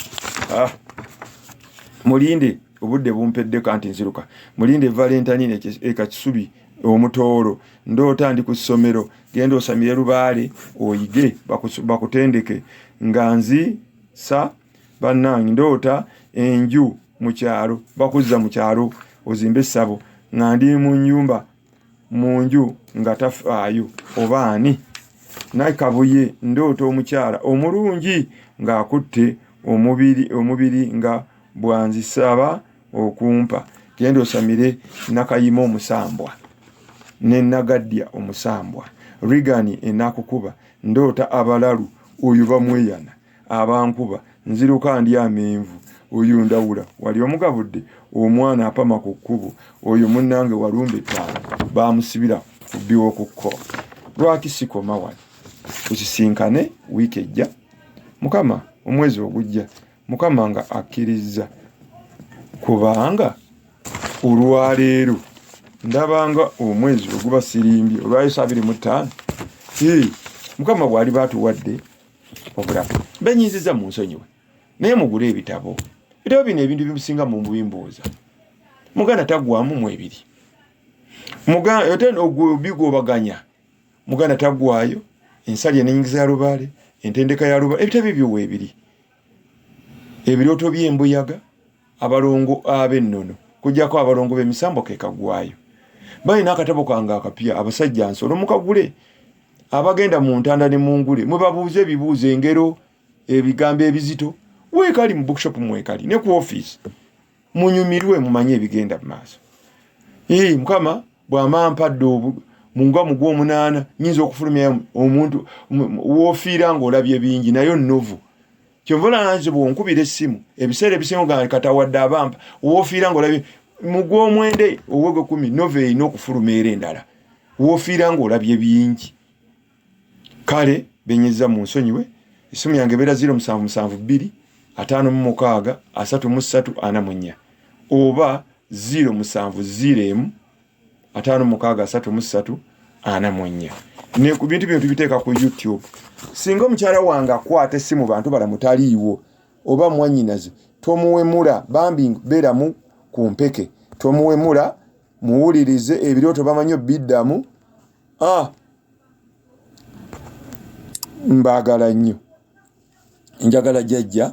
mulinde obudde bumpedde kanti nziruka mulinde Valentine ekasubi omutoolo ndota ndi ku ssomero genda osamire lubaale oyige bakutendeke nganzi sa bannange ndota enju mu kyalo bakuzza mu kyalo ozimbe essabo nga ndi mu nnyumba mu nju nga tafaayo obaani nakabuye ndota omukyala omulungi ng'akutte omubiri nga bwanzisaba okumpa genda osamire Nakayima omusambwa ne Nagadya omusambwa Rigani enakukuba ndota abalalu oyo bamweyana abankuba nziruka ndi amenvu oyo ndawula wali omugabudde omwana apama ku kkubo oyo munnange Walumbe ttaano bamusibira ku bbiwo ku kko lwaki sikoma wali tukisinkane wiiki ejja Mukama omwezi ogujja Mukama nga akkiriza kubanga olwaleero ndabanga omwezi oguba sirimbye olwayo 25 Mukama bwali batuwadde obulamu benyiziza mu nsonyiwe naye mugule ebitabo bino ebintu bimusinga mu mbimbuuza muganda taggwamu mu ebiri muganda yote ogubigobaganya muganda taggwayo ensalya n'enyingiza ya lubaale entendeka ya lubaale ebitabo ebyo weebiri ebirooto by'embuyaga abalongo ab'ennono kujjako abalongo b'emisambo ke kaggwayo balina akatabo kange akapya abasajja nsolo mukagule abagenda mu ntanda ne mu ngule mwe babuuze ebibuuzo engero ebigambo ebizito weekali mu bookshop mwekali ne ku office munyumirwe mumanye ebigenda mu maaso Mukama bw'amampadde munga mu gw'omunaana nyinza okufulumya omuntu woofiira ng'olabye bingi nayo nnovu kyonvola nanze bwonkubira essimu ebiseera ebisinga nga katawadde abampa woofiira ng'olabye mu gw'omwende ow'ogwe 10 nova erina okufuluma era endala woofiira ng'olabye bingi kale benyeza mu nsonyiwe essimu yange ebeera 0772 56 33 44 oba 0701 56 33 ne ku bintu bino tubiteeka ku YouTube singa omukyala wange akwata essimu bantu balamutaliiwo oba mwannyinaze tomuwemula bambi beeramu ku mpeke tomuwemula muwulirize ebirooto bamanyi biddamu mbaagala nnyo njagala jjajja